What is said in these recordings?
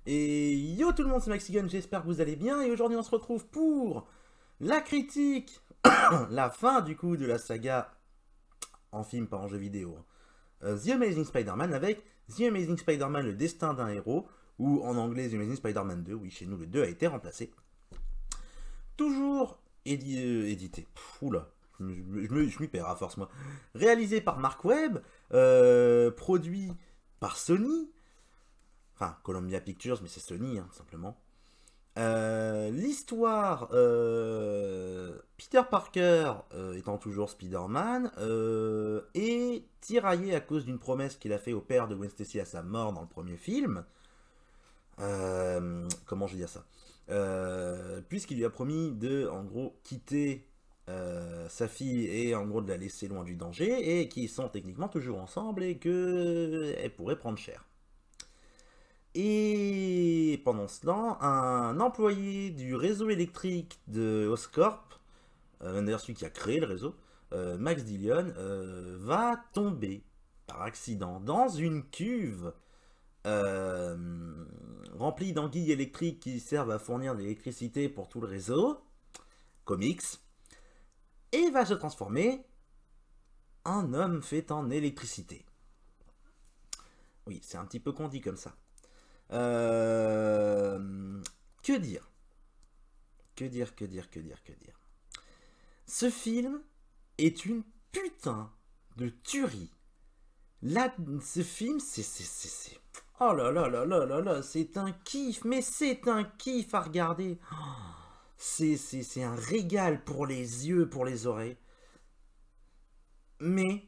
Et yo tout le monde, c'est Maxigun, j'espère que vous allez bien. Et aujourd'hui on se retrouve pour la critique, la fin du coup de la saga en film, pas en jeu vidéo, The Amazing Spider-Man avec The Amazing Spider-Man, le destin d'un héros, ou en anglais The Amazing Spider-Man 2, oui chez nous le 2 a été remplacé. Toujours édité, oula, je m'y perds à force moi. Réalisé par Mark Webb, produit par Sony, enfin Columbia Pictures, mais c'est Sony, hein, simplement. L'histoire, Peter Parker étant toujours Spider-Man, est tiraillé à cause d'une promesse qu'il a fait au père de Gwen Stacy à sa mort dans le premier film. Comment je vais dire ça, puisqu'il lui a promis de, en gros, quitter sa fille et en gros de la laisser loin du danger, et qu'ils sont techniquement toujours ensemble et qu'elle pourrait prendre cher. Et pendant ce temps, un employé du réseau électrique de Oscorp, d'ailleurs celui qui a créé le réseau, Max Dillon, va tomber par accident dans une cuve remplie d'anguilles électriques qui servent à fournir de l'électricité pour tout le réseau, comics, et va se transformer en homme fait en électricité. Oui, c'est un petit peu con dit comme ça. Que dire? Que dire, que dire, que dire, que dire? Ce film est une putain de tuerie. Là, ce film, c'est... Oh là là là là là là, c'est un kiff, mais c'est un kiff à regarder. C'est un régal pour les yeux, pour les oreilles. Mais,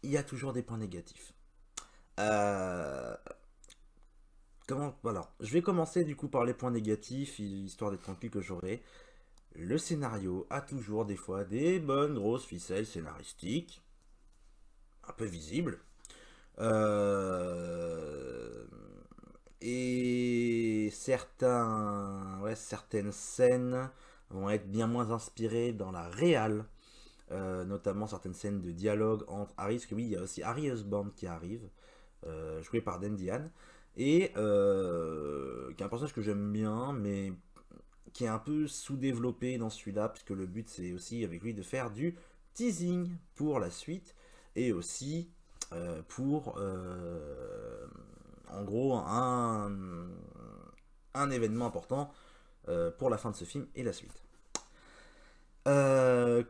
il y a toujours des points négatifs. Alors, je vais commencer du coup par les points négatifs, histoire d'être tranquille que j'aurai. Le scénario a toujours des fois des bonnes grosses ficelles scénaristiques, un peu visibles. Et certaines scènes vont être bien moins inspirées dans la réal. Notamment certaines scènes de dialogue entre Harry, parce que oui, il y a aussi Harry Osborn qui arrive, joué par Dan Diane, et qui est un personnage que j'aime bien, mais qui est un peu sous-développé dans celui-là, puisque le but c'est aussi avec lui de faire du teasing pour la suite, et aussi pour en gros un événement important pour la fin de ce film et la suite. Euh,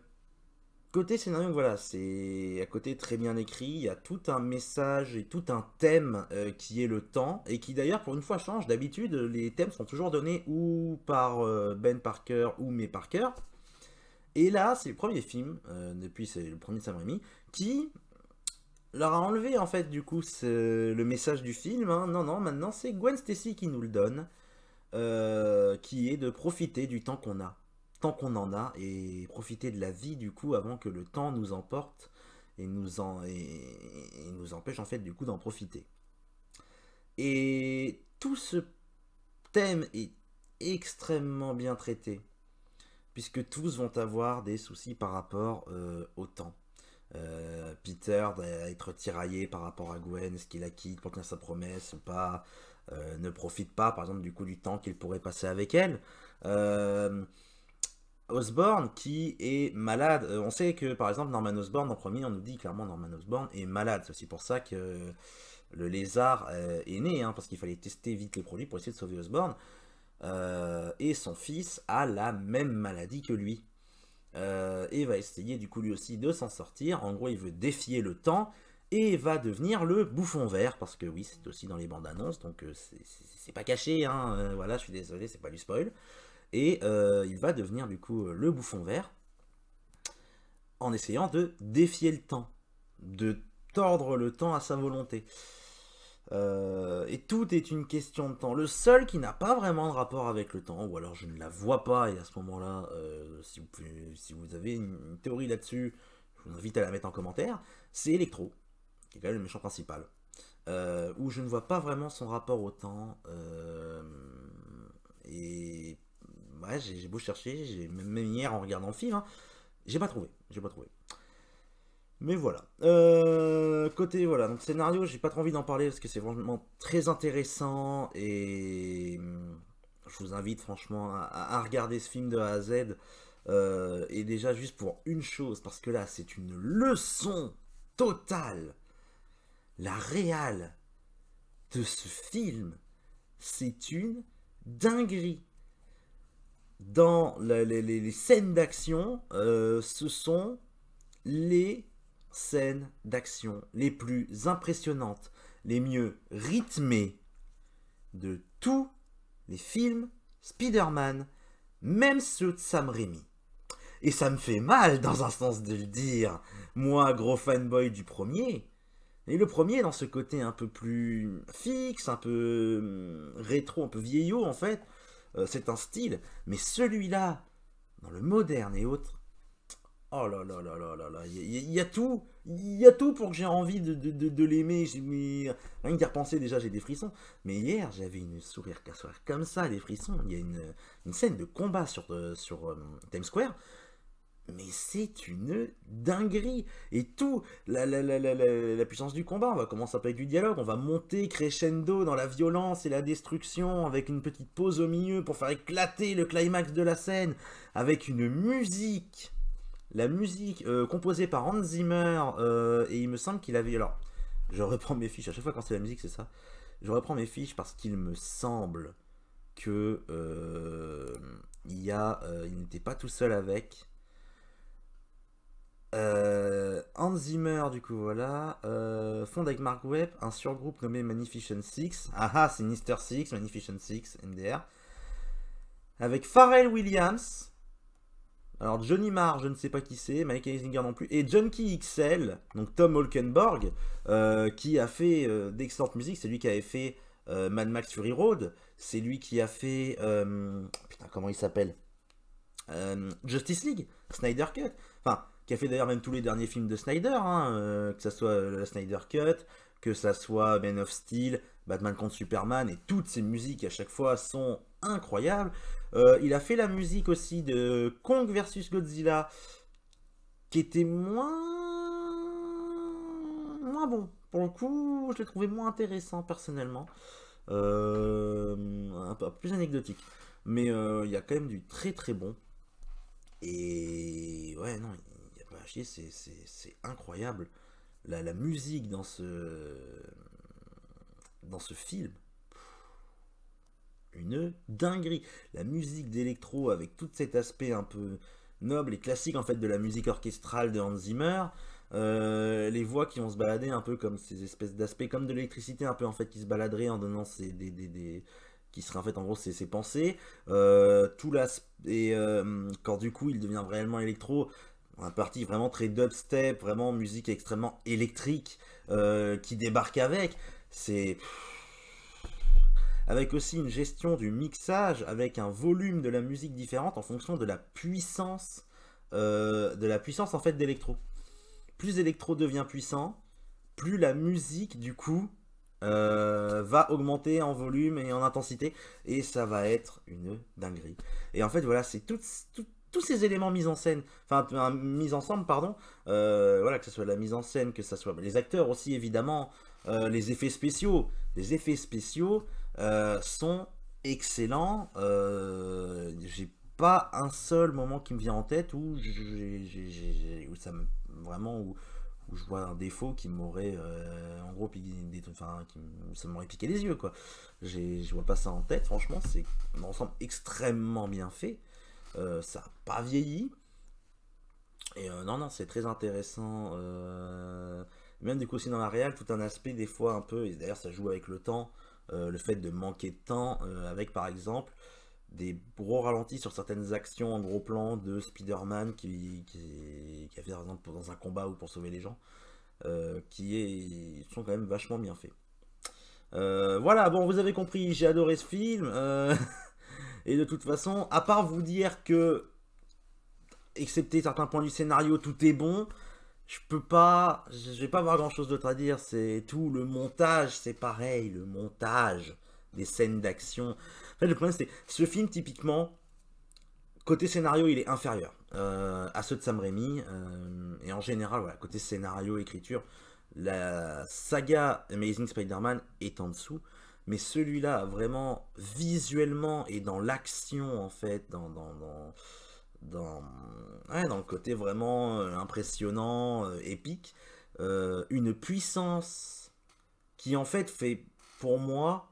Côté scénario, voilà, c'est à côté très bien écrit, il y a tout un message et tout un thème qui est le temps, et qui d'ailleurs pour une fois change. D'habitude, les thèmes sont toujours donnés ou par Ben Parker ou May Parker, et là, c'est le premier film, depuis c'est le premier de Sam Raimi, qui leur a enlevé en fait du coup le message du film, hein. Non, non, maintenant c'est Gwen Stacy qui nous le donne, qui est de profiter du temps qu'on a, tant qu'on en a, et profiter de la vie du coup avant que le temps nous emporte et nous empêche en fait du coup d'en profiter. Et tout ce thème est extrêmement bien traité, puisque tous vont avoir des soucis par rapport au temps. Peter d'être tiraillé par rapport à Gwen, est-ce qu'il la quitte pour tenir sa promesse ou pas, ne profite pas par exemple du coup du temps qu'il pourrait passer avec elle. Euh, Osborn qui est malade, on sait que par exemple Norman Osborn en premier, on nous dit clairement Norman Osborn est malade, c'est aussi pour ça que le lézard est né, hein, parce qu'il fallait tester vite les produits pour essayer de sauver Osborn. Et son fils a la même maladie que lui, et va essayer du coup lui aussi de s'en sortir. En gros, il veut défier le temps et va devenir le bouffon vert, parce que oui, c'est aussi dans les bandes annonces, donc c'est pas caché, hein, voilà, je suis désolé, c'est pas du spoil. Et il va devenir du coup le bouffon vert en essayant de défier le temps, de tordre le temps à sa volonté. Et tout est une question de temps. Le seul qui n'a pas vraiment de rapport avec le temps, ou alors je ne la vois pas, et à ce moment-là, si vous avez une théorie là-dessus, je vous invite à la mettre en commentaire, c'est Electro, qui est quand même le méchant principal. Où je ne vois pas vraiment son rapport au temps. Et ouais, beau chercher, même hier en regardant le film, hein, j'ai pas trouvé. Mais voilà. Côté, voilà, donc scénario, j'ai pas trop envie d'en parler parce que c'est vraiment très intéressant et je vous invite franchement à regarder ce film de A à Z. Et déjà, juste pour une chose, parce que là, c'est une leçon totale. La réal de ce film, c'est une dinguerie. Dans les scènes d'action, ce sont les scènes d'action les plus impressionnantes, les mieux rythmées de tous les films Spider-Man, même ceux de Sam Raimi. Et ça me fait mal dans un sens de le dire, moi gros fanboy du premier. Et le premier dans ce côté un peu plus fixe, un peu rétro, un peu vieillot en fait, c'est un style. Mais celui-là, dans le moderne et autres, oh là là là là là là, il y a tout, il y a tout pour que j'ai envie de l'aimer. Rien qu'à repenser déjà j'ai des frissons. Mais hier j'avais une sourire cassoire comme ça, les frissons. Il y a une scène de combat sur Times Square. Mais c'est une dinguerie. Et tout, la puissance du combat, on va commencer avec du dialogue, on va monter crescendo dans la violence et la destruction, avec une petite pause au milieu pour faire éclater le climax de la scène, avec une musique, la musique composée par Hans Zimmer, et il me semble qu'il avait... Alors, je reprends mes fiches, à chaque fois quand c'est la musique c'est ça, je reprends mes fiches parce qu'il me semble que il n'était pas tout seul avec... Hans Zimmer, du coup, voilà, fonde avec Mark Webb un surgroupe nommé Magnificent Six. Ah ah, Sinister Six, Magnificent Six, MDR. Avec Pharrell Williams. Alors, Johnny Marr, je ne sais pas qui c'est, Mike Eisinger non plus. Et Junkie XL, donc Tom Holkenborg, qui a fait d'excellentes musiques. C'est lui qui avait fait Mad Max Fury Road. C'est lui qui a fait. Putain, comment il s'appelle Justice League, Snyder Cut. Enfin, qui a fait d'ailleurs même tous les derniers films de Snyder, hein, que ça soit la Snyder Cut, que ça soit Man of Steel, Batman contre Superman, et toutes ces musiques à chaque fois sont incroyables. Il a fait la musique aussi de Kong vs Godzilla, qui était moins bon. Pour le coup, je l'ai trouvé moins intéressant personnellement, un peu plus anecdotique. Mais il y a quand même du très très bon. Et ouais, non, il n'y a pas à chier, c'est incroyable. La musique dans ce film, une dinguerie. La musique d'électro avec tout cet aspect un peu noble et classique en fait de la musique orchestrale de Hans Zimmer. Les voix qui vont se balader un peu comme ces espèces d'aspects, comme de l'électricité un peu en fait qui se baladerait en donnant qui serait en fait en gros ses pensées. Tout l'aspect, quand du coup il devient réellement électro, un parti vraiment très dubstep, vraiment musique extrêmement électrique qui débarque avec. C'est avec aussi une gestion du mixage, avec un volume de la musique différente en fonction de la puissance en fait d'électro. Plus l'électro devient puissant, plus la musique du coup va augmenter en volume et en intensité, et ça va être une dinguerie. Et en fait voilà, c'est tous ces éléments mis en scène, enfin mis ensemble pardon, voilà, que ce soit la mise en scène, que ce soit les acteurs aussi évidemment, les effets spéciaux. Les effets spéciaux sont excellents. J'ai pas un seul moment qui me vient en tête où où ça me vraiment où je vois un défaut qui m'aurait en gros enfin ça m'aurait piqué les yeux quoi. Je vois pas ça en tête. Franchement, c'est un ensemble extrêmement bien fait. Ça n'a pas vieilli. Et non, c'est très intéressant. Même du coup aussi dans la réal, tout un aspect des fois un peu, et d'ailleurs ça joue avec le temps, le fait de manquer de temps, avec par exemple des gros ralentis sur certaines actions en gros plan de Spider-Man qui a fait par exemple dans un combat ou pour sauver les gens, sont quand même vachement bien faits. Voilà, bon vous avez compris, j'ai adoré ce film, et de toute façon, à part vous dire que, excepté certains points du scénario, tout est bon, je vais pas avoir grand chose d'autre à dire. C'est tout le montage, c'est pareil, le montage des scènes d'action. En fait, le problème c'est ce film typiquement, côté scénario, il est inférieur à ceux de Sam Raimi. Et en général, voilà, côté scénario, écriture, la saga Amazing Spider-Man est en dessous. Mais celui-là, vraiment, visuellement et dans l'action, en fait, dans, ouais, dans le côté vraiment impressionnant, épique, une puissance qui, en fait, pour moi,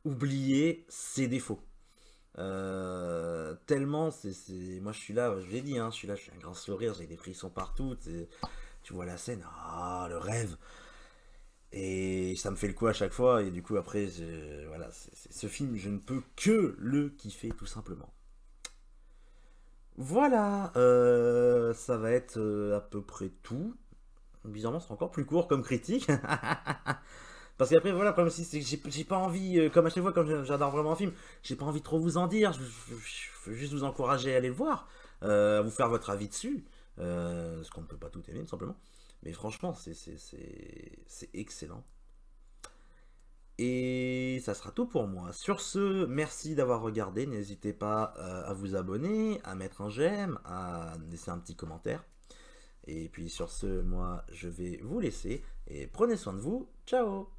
oublier ses défauts. Tellement, moi je suis là, je l'ai dit, hein, je suis là, je suis un grand sourire, j'ai des frissons partout. Tu vois la scène, ah, le rêve. Et ça me fait le coup à chaque fois, et du coup, après, voilà, ce film, je ne peux que le kiffer, tout simplement. Voilà, ça va être à peu près tout. Bizarrement, c'est encore plus court comme critique. Parce qu'après, voilà, le problème aussi, c'est que j'ai pas envie, comme à chaque fois, comme j'adore vraiment un film, j'ai pas envie de trop vous en dire. Je veux juste vous encourager à aller le voir, à vous faire votre avis dessus. Parce qu'on ne peut pas tout aimer, tout simplement. Mais franchement, c'est excellent. Et ça sera tout pour moi. Sur ce, merci d'avoir regardé. N'hésitez pas à vous abonner, à mettre un j'aime, à laisser un petit commentaire. Et puis sur ce, moi, je vais vous laisser. Et prenez soin de vous. Ciao!